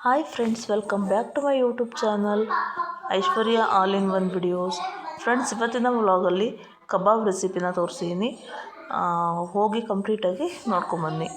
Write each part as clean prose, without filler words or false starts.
Hi friends, welcome back to my YouTube channel Aishwarya all in one videos. Friends, ಇವತ್ತಿನ ವ್ಲಾಗಲ್ಲಿ ಕಬಾಬ್ ರೆಸಿಪಿನ ತೋರಿಸಿದ್ದೀನಿ. ಹೋಗಿ ಕಂಪ್ಲೀಟಾಗಿ ನೋಡ್ಕೊಂಬನ್ನಿ.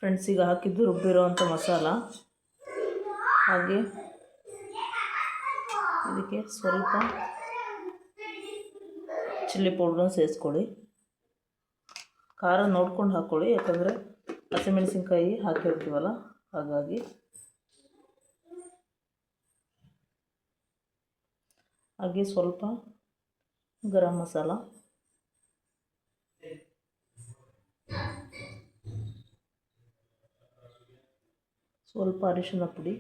ಫ್ರೆಂಡ್ಸ್, ಈಗ ಹಾಕಿದ್ದು ರುಬ್ಬಿರೋವಂಥ ಮಸಾಲ, ಹಾಗೆ ಇದಕ್ಕೆ ಸ್ವಲ್ಪ ಚಿಲ್ಲಿ ಪೌಡ್ರನ್ನ ಸೇರಿಸ್ಕೊಳ್ಳಿ. ಖಾರ ನೋಡ್ಕೊಂಡು ಹಾಕ್ಕೊಳ್ಳಿ, ಯಾಕಂದರೆ ಹಸಿಮೆಣಸಿನ್ಕಾಯಿ ಹಾಕಿರ್ತೀವಲ್ಲ, ಹಾಗಾಗಿ. ಹಾಗೆ ಸ್ವಲ್ಪ ಗರಂ ಮಸಾಲ, ಸ್ವಲ್ಪ ಅರಿಶಿನ ಪುಡಿ,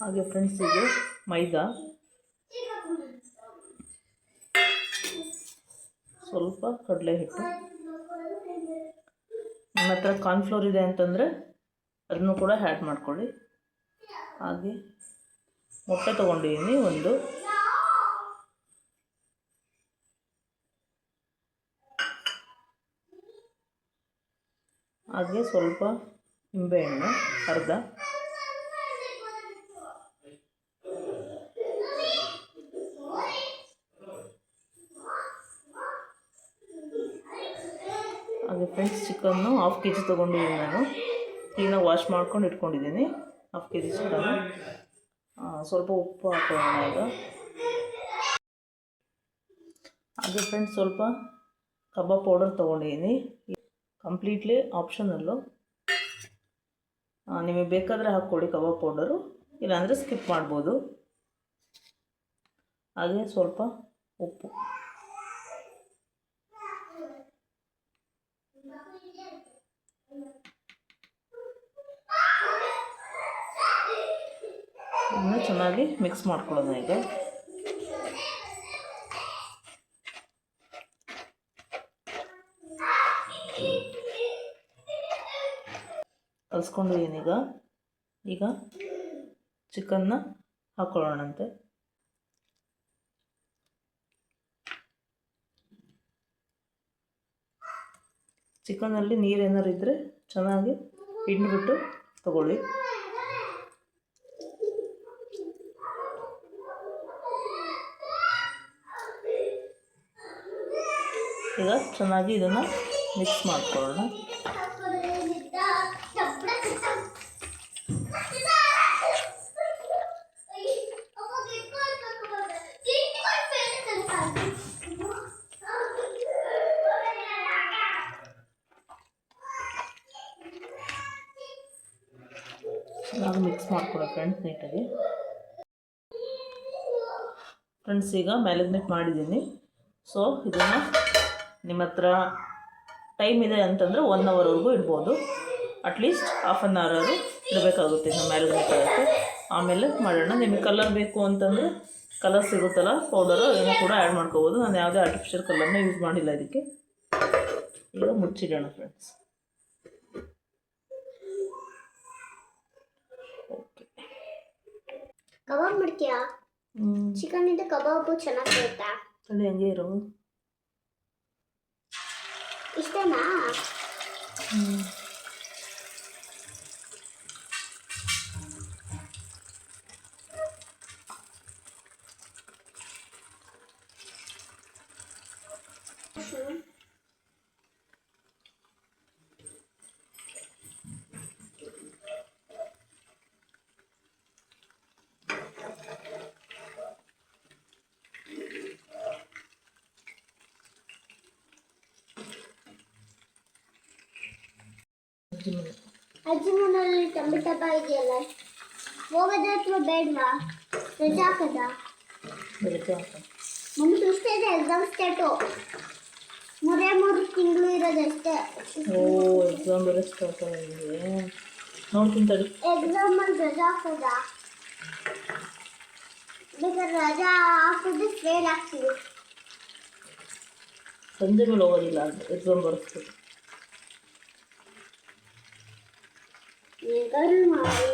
ಹಾಗೆ ಫ್ರೆಂಡ್ಸ್ ಇದು ಮೈದಾ, ಸ್ವಲ್ಪ ಕಡಲೆ ಹಿಟ್ಟು. ನಿಮ್ಮ ಹತ್ರ ಕಾರ್ನ್ಫ್ಲೋರ್ ಇದೆ ಅಂತಂದರೆ ಅದನ್ನು ಕೂಡ ಆ್ಯಡ್ ಮಾಡ್ಕೊಳ್ಳಿ. ಹಾಗೆ ಮೊಟ್ಟೆ ತೊಗೊಂಡಿದ್ದೀನಿ ಒಂದು, ಹಾಗೆ ಸ್ವಲ್ಪ ನಿಂಬೆಹಣ್ಣು ಅರ್ಧ, ಹಾಗೆ ಫ್ರೆಂಡ್ಸ್ ಚಿಕನ್ನು 1/2 kg ತೊಗೊಂಡಿದ್ದೀನಿ ನಾನು. ಕ್ಲೀನಾಗಿ ವಾಶ್ ಮಾಡ್ಕೊಂಡು ಇಟ್ಕೊಂಡಿದ್ದೀನಿ 1/2 kg ಚಿಕನ್ನು. ಸ್ವಲ್ಪ ಉಪ್ಪು ಹಾಕೋಣ ಈಗ. ಹಾಗೆ ಫ್ರೆಂಡ್ಸ್ ಸ್ವಲ್ಪ ಕಬಾಬ್ ಪೌಡರ್ ತೊಗೊಂಡಿದ್ದೀನಿ. ಕಂಪ್ಲೀಟ್ಲಿ ಆಪ್ಷನಲ್ಲು, ನಿಮಗೆ ಬೇಕಾದರೆ ಹಾಕ್ಕೊಳ್ಳಿ ಕಬಾಬ್ ಪೌಡರು, ಇಲ್ಲಾಂದರೆ ಸ್ಕಿಪ್ ಮಾಡ್ಬೋದು. ಹಾಗೆ ಸ್ವಲ್ಪ ಉಪ್ಪು, ಇದನ್ನು ಚೆನ್ನಾಗಿ ಮಿಕ್ಸ್ ಮಾಡ್ಕೊಳ್ಳೋಣ ಈಗ. ಕಲಿಸ್ಕೊಂಡಿದ್ದೀನಿ ಈಗ ಚಿಕನ್ನ ಹಾಕ್ಕೊಳ್ಳೋಣಂತೆ. ಚಿಕನಲ್ಲಿ ನೀರೇನಾರು ಇದ್ದರೆ ಚೆನ್ನಾಗಿ ಹಿಂಡ್ಬಿಟ್ಟು ತಗೊಳ್ಳಿ. ಈಗ ಚೆನ್ನಾಗಿ ಇದನ್ನು ಮಿಕ್ಸ್ ಮಾಡ್ಕೊಳ್ಳೋಣ. ಚೆನ್ನಾಗಿ ಮಿಕ್ಸ್ ಮಾಡ್ಕೊಳ್ಳಿ ಫ್ರೆಂಡ್ಸ್ ನೀಟಾಗಿ. ಫ್ರೆಂಡ್ಸ್ ಈಗ ಮ್ಯಾರಿನೇಟ್ ಮಾಡಿದ್ದೀನಿ. ಸೊ ಇದನ್ನು ನಿಮ್ಮ ಹತ್ರ ಟೈಮ್ ಇದೆ ಅಂತಂದರೆ 1 ಅವರ್ವರೆಗೂ ಇಡ್ಬೋದು. ಅಟ್ಲೀಸ್ಟ್ 1/2 hour ಇಡಬೇಕಾಗುತ್ತೆ ಇನ್ನು ಮ್ಯಾರಿನೇಟ್ ಆಗುತ್ತೆ. ಆಮೇಲೆ ಮಾಡೋಣ. ನಿಮಗೆ ಕಲರ್ ಬೇಕು ಅಂತಂದರೆ ಕಲರ್ ಸಿಗುತ್ತಲ್ಲ ಪೌಡರು, ಅದನ್ನು ಕೂಡ ಆ್ಯಡ್ ಮಾಡ್ಕೋಬೋದು. ನಾನು ಯಾವುದೇ ಆರ್ಟಿಫಿಷಿಯಲ್ ಕಲರ್ನ ಯೂಸ್ ಮಾಡಿಲ್ಲ ಇದಕ್ಕೆ. ಈಗ ಮುಚ್ಚಿಡೋಣ ಫ್ರೆಂಡ್ಸ್. ಓಕೆ, ಕಬಾಬ್ ಮಾಡ್ತೀಯಾ? ಚಿಕನ್ ಇಂದ ಕಬಾಬ್ ಚೆನ್ನಾಗಿರುತ್ತಾ? ಅಲ್ಲಿ ಹಂಗೆ ಇರೋ ಇಷ್ಟನಾ? ಅಜ್ಜಿ ಮನೆ. ಅಜ್ಜಿ ಮನೆಯಲ್ಲಿ ಟೊಮೆಟೊ ಹಬ್ಬ ಇದೆಯಲ್ಲ, ಹೋಗೋದಾ ಅಥವಾ ಬೇಡವಾ? ರಜಾ ಹಾಕದ? ಬೆಳಗ್ಗೆ ಹಾಕ. ಮಮ್ಮಿ ಟ್ಯೂಸ್ಡೇ ಇದೆ ಎಕ್ಸಾಮ್ ಸ್ಟಾರ್ಟು. 3 ತಿಂಗಳು ಇರೋದಷ್ಟೇ. ಓ ಎಕ್ಸಾಮ್ ಬೇರೆ ಸ್ಟಾರ್ಟ್ ಆಗಿದೆ. ನೋಡ್ತೀನಿ ತಡಿ. ಎಕ್ಸಾಮಲ್ಲಿ ರಜಾ ಹಾಕದ? ಬೇಕಾದ್ರೆ ರಜಾ ಹಾಕಿದ್ರೆ ಫೇಲ್ ಆಗ್ತೀವಿ. ಸಂಜೆ ಮೇಲೆ ಹೋಗೋದಿಲ್ಲ ಎಕ್ಸಾಮ್ ಬರೆಸ್ಬೇಕು. ಹೇಗಾದ್ರು ಮಾಡಿ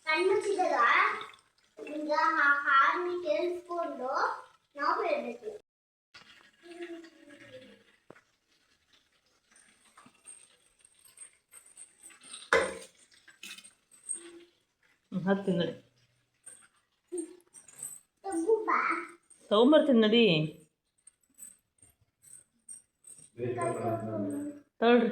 ಕಣ್ಮುಚ್ಚಿದಾಗ ಈಗ ಹಾರ್ನಿ ಕೇಳಿಸ್ಕೊಂಡು ನಾವು ಹೇಳ್ಬೇಕು. ಹಾಕ್ತೀನಿ ನಡಿ. ತಗುಬಾ ತೊಗೊಂಬರ್ತೀನಿ ನಡಿ. ತಗೊಳ್ರಿ.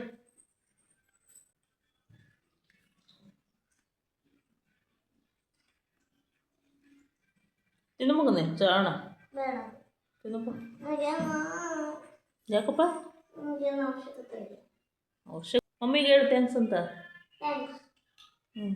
ತಿನ್ನು ಮಗನೇ ಚಾಣ. ಬೇಡ, ತಿನ್ನಪ್ಪ. ನನಗೇನು ಯಾಕಪ್ಪ? ನನಗೇನು ಅವಶ್ಯಕತೆ ಇಲ್ಲ. ಅವಶ್ಯಕ ಮಮ್ಮಿಗೆ ಹೇಳು ಥ್ಯಾಂಕ್ಸ್ ಅಂತ. ಥ್ಯಾಂಕ್ಸ್. ಹ್ಞೂ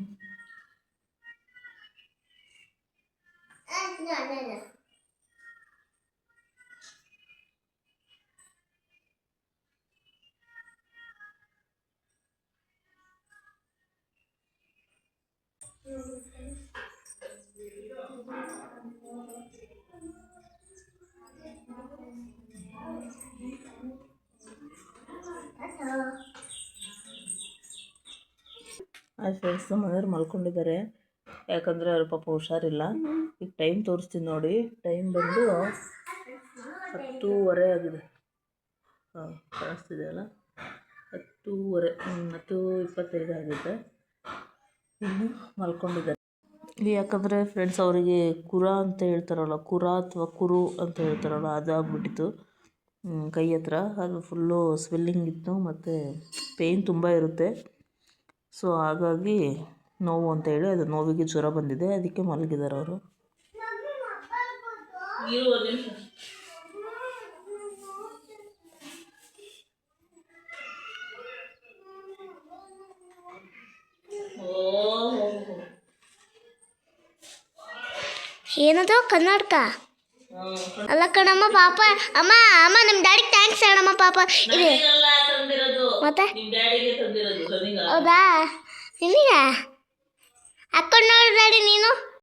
ಆ ಫ್ರೆಂಡ್ಸ್ ನಮ್ಮ ಮನೆಯವ್ರು ಮಲ್ಕೊಂಡಿದ್ದಾರೆ. ಯಾಕಂದರೆ ಅವ್ರ ಪಾಪ ಹುಷಾರಿಲ್ಲ. ಈಗ ಟೈಮ್ ತೋರಿಸ್ತೀನಿ ನೋಡಿ. ಟೈಮ್ ಬಂದು 10:30 ಆಗಿದೆ. ಹಾಂ ಕಾಣಿಸ್ತಿದೆಯಲ್ಲ, 10:30 10:25 ಆಗಿದೆ. ಇನ್ನು ಮಲ್ಕೊಂಡಿದ್ದಾರೆ. ಯಾಕಂದರೆ ಫ್ರೆಂಡ್ಸ್ ಅವರಿಗೆ ಕುರ ಅಂತ ಹೇಳ್ತಾರಲ್ಲ, ಕುರ ಅಥವಾ ಕುರು ಅಂತ ಹೇಳ್ತಾರಲ್ಲ, ಅದಾಗ್ಬಿಟ್ಟಿತ್ತು ಕೈ ಹತ್ರ. ಅದು ಫುಲ್ಲು ಸ್ವೆಲ್ಲಿಂಗ್ ಇತ್ತು ಮತ್ತು ಪೇಯ್ನ್ ತುಂಬ ಇರುತ್ತೆ. ಸೊ ಹಾಗಾಗಿ ನೋವು ಅಂತೇಳಿ ಅದು ನೋವಿಗೆ ಜ್ವರ ಬಂದಿದೆ, ಅದಕ್ಕೆ ಮಲಗಿದ್ದಾರೆ ಅವರು. ಏನದು ಕನ್ನಡಕ ಅಲ್ಲ ಕಣಮ್ಮ ಪಾಪ. ಅಮ್ಮ ಅಮ್ಮ ನಿಮ್ಮ ಡ್ಯಾಡಿಗೆ ಥ್ಯಾಂಕ್ಸ್ ಹೇಳಮ್ಮ ಪಾಪ. ಇದೆ ಮತ್ತೆ ಹೌದಾ? ನಿನಗ ಹಾಕೊಂಡು ನೋಡು ಡ್ಯಾಡಿ ನೀನು.